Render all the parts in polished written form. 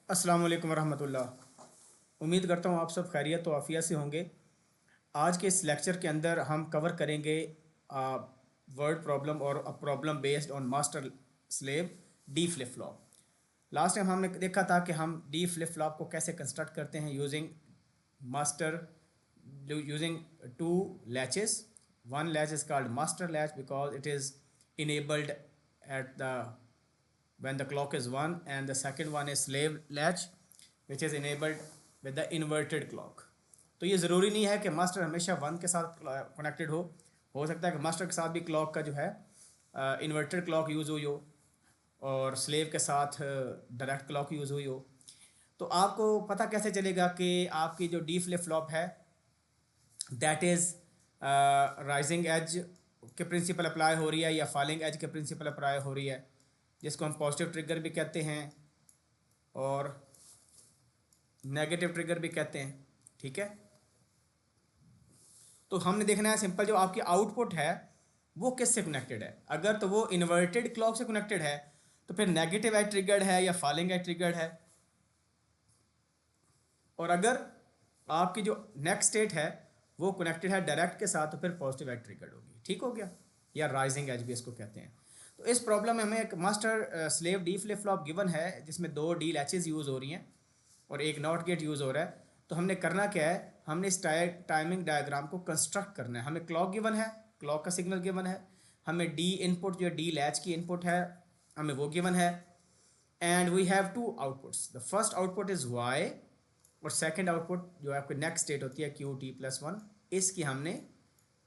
अस्सलाम वालेकुम रहमतुल्लाह। उम्मीद करता हूँ आप सब खैरियत तो आफिया से होंगे। आज के इस लेक्चर के अंदर हम कवर करेंगे वर्ड प्रॉब्लम और a problem based on master slave D flip flop. Last time हमने देखा था कि हम डी फ्लिप फ्लॉप को कैसे कंस्ट्रक्ट करते हैं using master using two latches. One latch is called master latch because it is enabled at the when the clock is 1, and the second one is slave latch which is enabled with the inverted clock. तो ये ज़रूरी नहीं है कि master हमेशा 1 के साथ connected हो सकता है कि मास्टर के साथ भी क्लॉक का जो है इन्वर्टेड क्लॉक यूज़ हुई हो और स्लेव के साथ डायरेक्ट क्लॉक यूज़ हुई हो। तो आपको पता कैसे चलेगा कि आपकी जो डी फ्लिप फ्लॉप है दैट इज़ राइजिंग एज के प्रिंसिपल अप्लाई हो रही है या फॉलिंग एज के प्रिंसिपल अप्लाई हो रही है, जिसको हम पॉजिटिव ट्रिगर भी कहते हैं और नेगेटिव ट्रिगर भी कहते हैं। ठीक है, तो हमने देखना है सिंपल जो आपकी आउटपुट है वो किससे कनेक्टेड है। अगर तो वो इन्वर्टेड क्लॉक से कनेक्टेड है तो फिर नेगेटिव एज ट्रिगर्ड है या फॉलिंग एज ट्रिगर्ड है, और अगर आपकी जो नेक्स्ट स्टेट है वो कनेक्टेड है डायरेक्ट के साथ तो फिर पॉजिटिव एज ट्रिगर्ड होगी। ठीक हो गया, या राइजिंग एज भी इसको कहते हैं। तो इस प्रॉब्लम में हमें एक master slave D flip flop given है जिसमें 2 डी लैचेज यूज़ हो रही हैं और एक नॉट गेट यूज़ हो रहा है। तो हमने करना क्या है, हमने इस टाइमिंग डायग्राम को कंस्ट्रक्ट करना है। हमें क्लॉक गिवन है, क्लॉक का सिग्नल गिवन है, हमें डी इनपुट जो डी लैच की इनपुट है हमें वो गिवन है, and we have two outputs. The first output is Y और सेकंड आउटपुट जो आपकी नेक्स्ट स्टेट होती है क्यू टी प्लस 1, इसकी हमने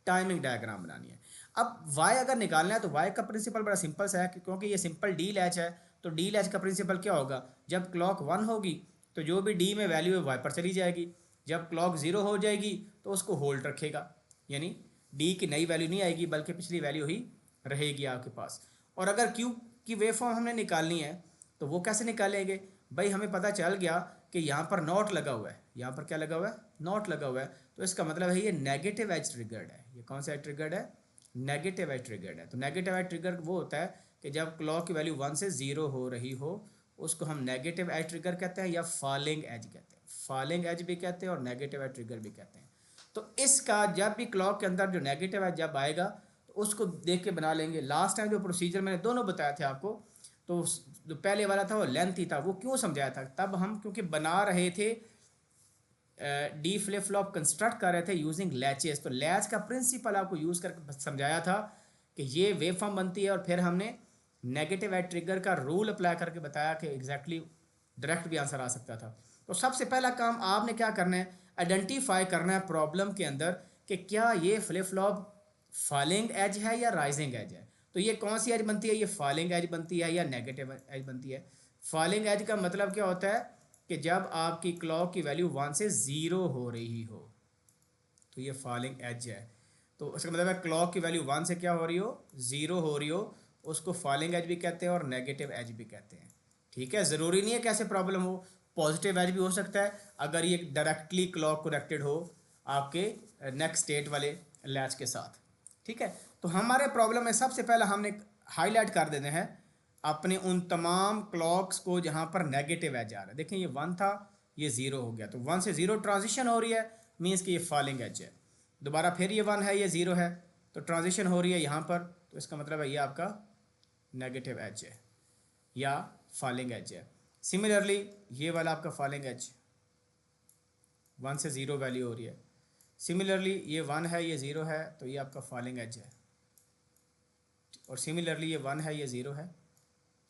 टाइमिंग डायग्राम बनानी है। अब y अगर निकालना है तो y का प्रिंसिपल बड़ा सिंपल सा है क्योंकि ये सिंपल डी लैच है। तो डी लैच का प्रिंसिपल क्या होगा, जब क्लॉक 1 होगी तो जो भी डी में वैल्यू है y पर चली जाएगी, जब क्लॉक 0 हो जाएगी तो उसको होल्ड रखेगा, यानी डी की नई वैल्यू नहीं आएगी बल्कि पिछली वैल्यू ही रहेगी आपके पास। और अगर क्यू की वेव फॉर्म हमने निकालनी है तो वो कैसे निकालेंगे भाई, हमें पता चल गया कि यहाँ पर नॉट लगा हुआ है, यहाँ पर क्या लगा हुआ है, नॉट लगा हुआ है। तो इसका मतलब है ये नेगेटिव एज ट्रिगर्ड है। ये कौन सा एज ट्रिगर्ड है, नेगेटिव एज ट्रिगर्ड है। तो नेगेटिव एज ट्रिगर्ड वो होता है कि जब क्लॉक की वैल्यू 1 से 0 हो रही हो उसको हम नेगेटिव एज ट्रिगर कहते हैं या फॉलिंग एज कहते हैं। फॉलिंग एज भी कहते हैं और नेगेटिव एज ट्रिगर भी कहते हैं। तो इसका जब भी क्लॉक के अंदर जो नेगेटिव एज जब आएगा तो उसको देख के बना लेंगे। लास्ट टाइम जो प्रोसीजर मैंने दोनों बताया थे आपको, तो जो पहले वाला था वो लेंथी था, वो क्यों समझाया था, तब हम क्योंकि बना रहे थे डी फ्लिप फ्लॉप कंस्ट्रक्ट कर रहे थे यूजिंग लैचेस। तो लैच का प्रिंसिपल आपको यूज़ करके समझाया था कि ये वेव फॉर्म बनती है, और फिर हमने नेगेटिव एज ट्रिगर का रूल अप्लाई करके बताया कि एग्जैक्टली डायरेक्ट भी आंसर आ सकता था। तो सबसे पहला काम आपने क्या करना है, आइडेंटिफाई करना है प्रॉब्लम के अंदर कि क्या ये फ्लिप फ्लॉप फॉलिंग एज है या राइजिंग एज है। तो ये कौन सी एज बनती है, ये फॉलिंग एज बनती है या नेगेटिव एज बनती है। फॉलिंग एज का मतलब क्या होता है कि जब आपकी क्लॉक की वैल्यू 1 से 0 हो रही हो तो ये फॉलिंग एज है। तो इसका मतलब है क्लॉक की वैल्यू 1 से क्या हो रही हो, 0 हो रही हो, उसको फॉलिंग एज भी कहते हैं और नेगेटिव एज भी कहते हैं। ठीक है, ज़रूरी नहीं है कैसे प्रॉब्लम हो, पॉजिटिव एज भी हो सकता है अगर ये डायरेक्टली क्लॉक कनेक्टेड हो आपके नेक्स्ट स्टेट वाले लैच के साथ। ठीक है, तो हमारे प्रॉब्लम में सबसे पहला हमने हाईलाइट कर देते हैं अपने उन तमाम क्लॉक्स को जहाँ पर नेगेटिव एज आ रहा है। देखें ये 1 था, ये 0 हो गया, तो 1 से 0 ट्रांजिशन हो रही है, मीन्स कि ये फॉलिंग एज है। दोबारा फिर ये 1 है, ये 0 है, तो ट्रांजिशन हो रही है यहाँ पर, तो इसका मतलब है ये आपका नेगेटिव एज है या फॉलिंग एज है। सिमिलरली ये वाला आपका फॉलिंग एज, 1 से 0 वैल्यू हो रही है। सिमिलरली ये 1 है, ये 0 है, तो ये आपका फॉलिंग एज है। और सिमिलरली ये 1 है, ये 0 है,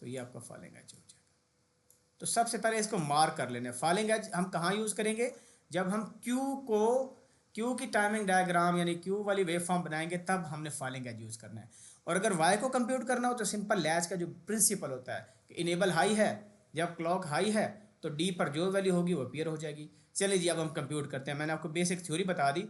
तो ये आपका फॉलिंग एज हो जाएगा। तो सबसे पहले इसको मार्क कर लेना है। फॉलिंग एज हम कहाँ यूज़ करेंगे, जब हम क्यू की टाइमिंग डायग्राम यानी क्यू वाली वेव फॉर्म बनाएंगे तब हमने फॉलिंग एज यूज़ करना है। और अगर वाई को कंप्यूट करना हो तो सिंपल लैच का जो प्रिंसिपल होता है कि इनेबल हाई है, जब क्लॉक हाई है तो डी पर जो वैल्यू होगी वो अपीयर हो जाएगी। चलिए जी अब हम कंप्यूट करते हैं। मैंने आपको बेसिक थ्योरी बता दी।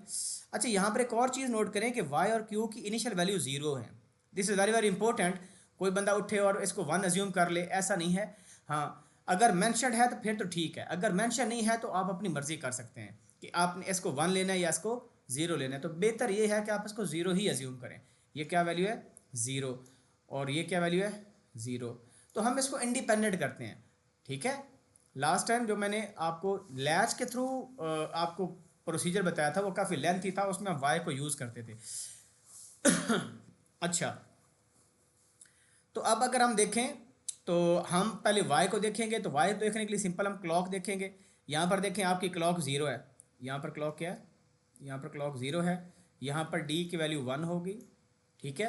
अच्छा, यहाँ पर एक और चीज़ नोट करें कि वाई और क्यू की इनिशियल वैल्यू 0 है। This is very very important. कोई बंदा उठे और इसको 1 अज्यूम कर ले, ऐसा नहीं है। हाँ, अगर मैंशन है तो फिर तो ठीक है, अगर मैंशन नहीं है तो आप अपनी मर्जी कर सकते हैं कि आपने इसको 1 लेना है या इसको 0 लेना है। तो बेहतर ये है कि आप इसको 0 ही अज्यूम करें। ये क्या वैल्यू है, 0, और ये क्या वैल्यू है, 0। तो हम इसको इंडिपेंडेंट करते हैं। ठीक है, लास्ट टाइम जो मैंने आपको लैच के थ्रू आपको प्रोसीजर बताया था वो काफ़ी लेंथी था, उसमें हम वाई को यूज़ करते थे। अच्छा, तो अब अगर हम देखें तो हम पहले वाई को देखेंगे। तो वाई देखने के लिए सिंपल हम क्लॉक देखेंगे। यहाँ पर देखें आपकी क्लॉक ज़ीरो है, यहाँ पर क्लॉक क्या है, यहाँ पर क्लॉक ज़ीरो है, यहाँ पर डी की वैल्यू वन होगी। ठीक है,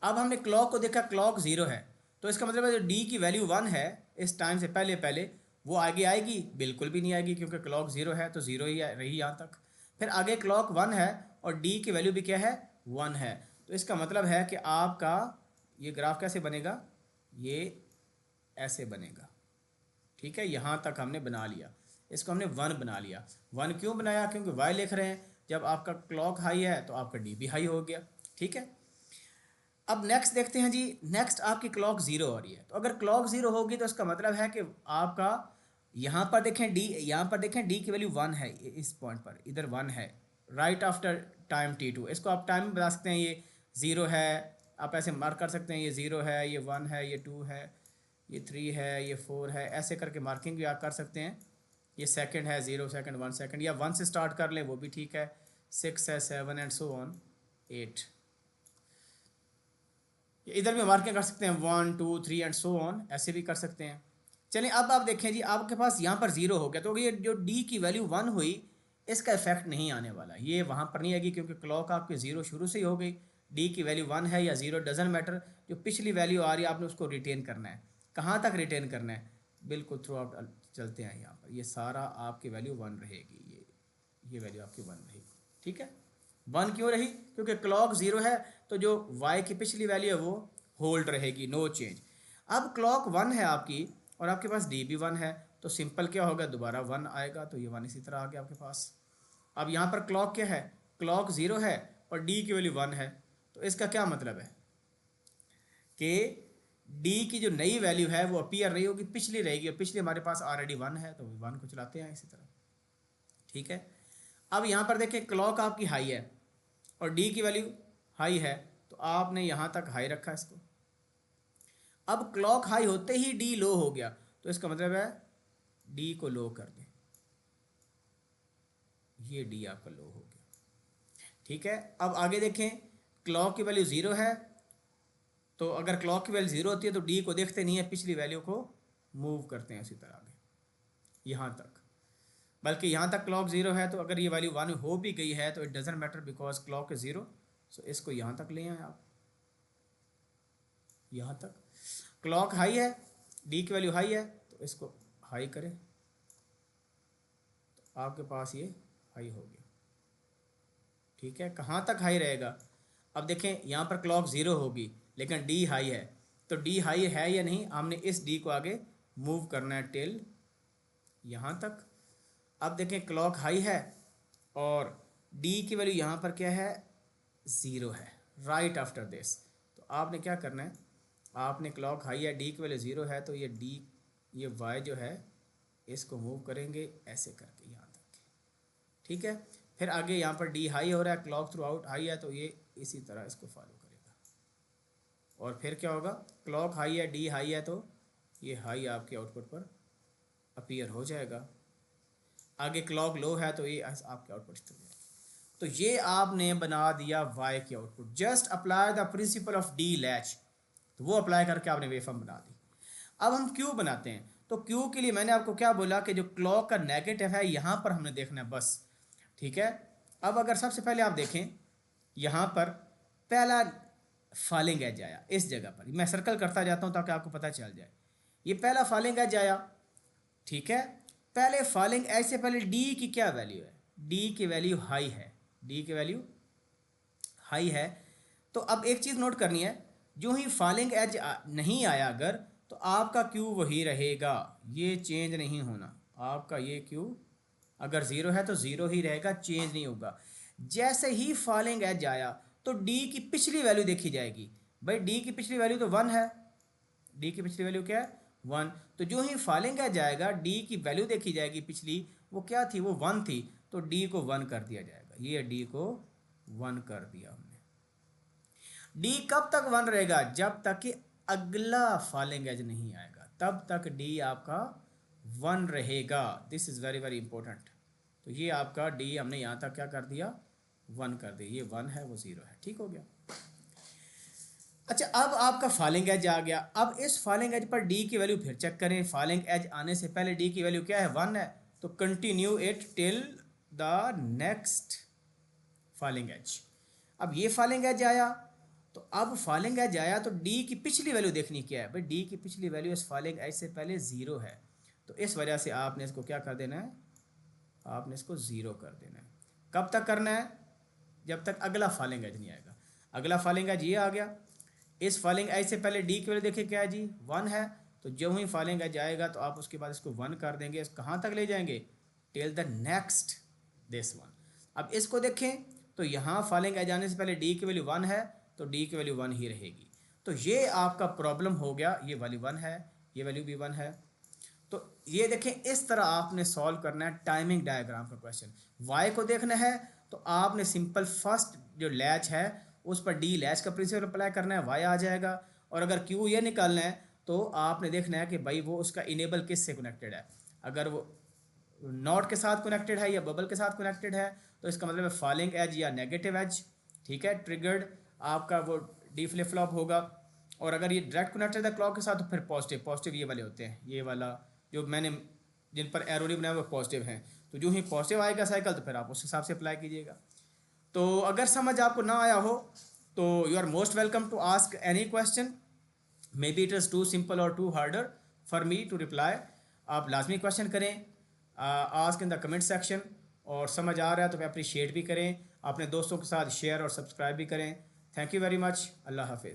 अब हमने क्लॉक को देखा, क्लॉक ज़ीरो है, तो इसका मतलब है जो डी की वैल्यू वन है इस टाइम से पहले पहले, वो आगे आएगी? बिल्कुल भी नहीं आएगी, क्योंकि क्लॉक ज़ीरो है तो ज़ीरो ही रही यहाँ तक। फिर आगे क्लॉक वन है और डी की वैल्यू भी क्या है, वन है। तो इसका मतलब है कि आपका ये ग्राफ कैसे बनेगा, ये ऐसे बनेगा। ठीक है, यहाँ तक हमने बना लिया, इसको हमने वन बना लिया। वन क्यों बनाया, क्योंकि वाई लिख रहे हैं, जब आपका क्लॉक हाई है तो आपका डी भी हाई हो गया। ठीक है, अब नेक्स्ट देखते हैं जी। नेक्स्ट आपकी क्लॉक ज़ीरो हो रही है, तो अगर क्लॉक ज़ीरो होगी तो इसका मतलब है कि आपका यहाँ पर देखें डी, यहाँ पर देखें डी की वैल्यू वन है, इस पॉइंट पर इधर वन है, राइट आफ्टर टाइम T2। इसको आप टाइम बता सकते हैं, ये ज़ीरो है, आप ऐसे मार्क कर सकते हैं, ये ज़ीरो है, ये वन है, ये टू है, ये थ्री है, ये फोर है, ऐसे करके मार्किंग भी आप कर सकते हैं। ये सेकंड है, ज़ीरो सेकंड, वन सेकंड, या वन से स्टार्ट कर लें वो भी ठीक है। सिक्स है, seven and so on, eight. इधर भी मार्किंग कर सकते हैं, one two three and so on, ऐसे भी कर सकते हैं। चलिए अब आप देखें जी, आपके पास यहाँ पर ज़ीरो हो गया, तो ये जो डी की वैल्यू वन हुई इसका इफेक्ट नहीं आने वाला, ये वहाँ पर नहीं आएगी, क्योंकि क्लॉक आपकी ज़ीरो शुरू से ही हो गई। डी की वैल्यू वन है या ज़ीरो, डजेंट मैटर, जो पिछली वैल्यू आ रही है आपने उसको रिटेन करना है। कहाँ तक रिटेन करना है, बिल्कुल थ्रू आउट चलते हैं यहाँ पर, ये सारा आपकी वैल्यू वन रहेगी, ये वैल्यू आपकी वन रहेगी। ठीक है, वन क्यों रही, क्योंकि क्लॉक ज़ीरो है, तो जो वाई की पिछली वैल्यू है वो होल्ड रहेगी, नो चेंज। अब क्लॉक वन है आपकी और आपके पास डी भी वन है, तो सिंपल क्या होगा, दोबारा वन आएगा, तो ये वन इसी तरह आ गया आपके पास। अब यहाँ पर क्लॉक क्या है, क्लॉक ज़ीरो है और डी की वैल्यू वन है, तो इसका क्या मतलब है कि डी की जो नई वैल्यू है वो अपीयर नहीं होगी, पिछली रहेगी, और पिछली हमारे पास ऑलरेडी वन है, तो वन को चलाते हैं इसी तरह। ठीक है, अब यहाँ पर देखिए क्लॉक आपकी हाई है और डी की वैल्यू हाई है, तो आपने यहाँ तक हाई रखा इसको। अब क्लॉक हाई होते ही डी लो हो गया, तो इसका मतलब है डी को लो कर दें, ये डी आपका लो हो गया। ठीक है, अब आगे देखें, क्लॉक की वैल्यू ज़ीरो है, तो अगर क्लॉक की वैल्यू ज़ीरो होती है तो डी को देखते नहीं है, पिछली वैल्यू को मूव करते हैं उसी तरह आगे यहाँ तक। बल्कि यहाँ तक क्लॉक ज़ीरो है, तो अगर ये वैल्यू वन हो भी गई है तो it doesn't matter, because clock is zero. So इसको यहाँ तक ले आए आप, यहाँ तक। क्लॉक हाई है, डी की वैल्यू हाई है, तो इसको हाई करें, तो आपके पास ये हाई हो गया। ठीक है, कहाँ तक हाई रहेगा, अब देखें यहाँ पर क्लॉक ज़ीरो होगी लेकिन डी हाई है, तो डी हाई है या नहीं, हमने इस डी को आगे मूव करना है टिल यहाँ तक। अब देखें क्लॉक हाई है और डी की वैल्यू यहाँ पर क्या है, ज़ीरो है, राइट आफ्टर दिस। तो आपने क्या करना है, आपने क्लॉक हाई है, डी की वैल्यू ज़ीरो है, तो ये डी, ये वाई जो है इसको मूव करेंगे ऐसे करके यहाँ तक। ठीक है, फिर आगे यहाँ पर डी हाई हो रहा है, क्लॉक थ्रू आउट हाई है, तो ये इसी तरह इसको फॉलो करेगा। और फिर क्या होगा, क्लॉक हाई है, डी हाई है, तो ये हाई आपके आउटपुट पर अपीयर हो जाएगा। आगे क्लॉक लो है, तो ये आपके आउटपुट इस तरह। तो ये आपने बना दिया वाई की output. Just apply the principle of D latch, तो वो अप्लाई करके आपने वेवफॉर्म बना दी। अब हम क्यू बनाते हैं, तो क्यू के लिए मैंने आपको क्या बोला कि जो क्लॉक का नेगेटिव है यहाँ पर हमने देखना है बस। ठीक है, अब अगर सबसे पहले आप देखें यहाँ पर पहला फॉलिंग एज आया, इस जगह पर मैं सर्कल करता जाता हूँ ताकि आपको पता चल जाए, ये पहला फॉलिंग एज आया। ठीक है, पहले फॉलिंग एज से पहले डी की क्या वैल्यू है, डी की वैल्यू हाई है, डी की वैल्यू हाई है। तो अब एक चीज़ नोट करनी है, जो ही फॉलिंग एज नहीं आया अगर, तो आपका क्यू वही रहेगा, ये चेंज नहीं होना। आपका ये क्यू अगर ज़ीरो है तो ज़ीरो ही रहेगा, चेंज नहीं होगा। जैसे ही फॉलिंग एज आया तो डी की पिछली वैल्यू देखी जाएगी। भाई डी की पिछली वैल्यू तो वन है, डी की पिछली वैल्यू क्या है, वन। तो जो ही फॉलिंग एज जाएगा डी की वैल्यू देखी जाएगी, पिछली वो क्या थी, वो वन थी, तो डी को वन कर दिया जाएगा। ये डी को वन कर दिया हमने। डी कब तक वन रहेगा, जब तक कि अगला फॉलिंग एज नहीं आएगा, तब तक डी आपका 1 रहेगा। This is very very important. तो ये आपका डी हमने यहाँ तक क्या कर दिया, 1 कर दिया। ये 1 है, वो 0 है। ठीक हो गया। अच्छा, अब आपका फॉलिंग एज आ गया। अब इस फॉलिंग एज पर डी की वैल्यू फिर चेक करें। फॉलिंग एज आने से पहले डी की वैल्यू क्या है, 1 है। तो continue it till the next falling edge. अब ये फॉलिंग एज आया, तो अब फॉलिंग एज आया तो डी की पिछली वैल्यू देखनी क्या है भाई। डी की पिछली वैल्यू इस फॉलिंग एज से पहले 0 है। तो इस वजह से आपने इसको क्या कर देना है, आपने इसको 0 कर देना है। कब तक करना है, जब तक अगला फॉलिंग एज नहीं आएगा। अगला फॉलिंग एज ये आ गया। इस फॉलिंग एज से पहले डी की वैल्यू देखिए क्या है जी, 1 है। तो जब ही फॉलिंग एज आएगा तो आप उसके बाद इसको 1 कर देंगे। कहाँ तक ले जाएंगे, टिल द नेक्स्ट दिस 1। अब इसको देखें तो यहाँ फॉलिंग एज आने से पहले डी की वैल्यू 1 है, तो डी की वैल्यू 1 ही रहेगी। तो ये आपका प्रॉब्लम हो गया। ये वैल्यू 1 है, ये वैल्यू भी 1 है। तो ये देखें, इस तरह आपने सॉल्व करना है टाइमिंग डायग्राम का क्वेश्चन। वाई को देखना है तो आपने सिंपल फर्स्ट जो लैच है उस पर डी लैच का प्रिंसिपल अप्लाई करना है, वाई आ जाएगा। और अगर क्यू ये निकालना है तो आपने देखना है कि भाई वो उसका इनेबल किस से कनेक्टेड है। अगर वो नॉट के साथ कनेक्टेड है या बबल के साथ कनेक्टेड है तो इसका मतलब है फॉलिंग एज या नेगेटिव एज। ठीक है, ट्रिगर्ड आपका वो डी फ्लिप फ्लॉप होगा। और अगर ये डायरेक्ट कनेक्टेड है क्लॉक के साथ तो फिर पॉजिटिव। पॉजिटिव ये वाले होते हैं, ये वाला जो मैंने जिन पर एरो नहीं बनाया वो पॉजिटिव हैं। तो जो ही पॉजिटिव आएगा साइकिल तो फिर आप उस हिसाब से अप्लाई कीजिएगा। तो अगर समझ आपको ना आया हो तो you are most welcome to ask any question. Maybe it is too simple और too harder for me to reply. आप लाजमी क्वेश्चन करें, ask in the comment section. और समझ आ रहा है तो अप्रिशिएट भी करें, अपने दोस्तों के साथ शेयर और सब्सक्राइब भी करें। Thank you very much. अल्लाह हाफिज़।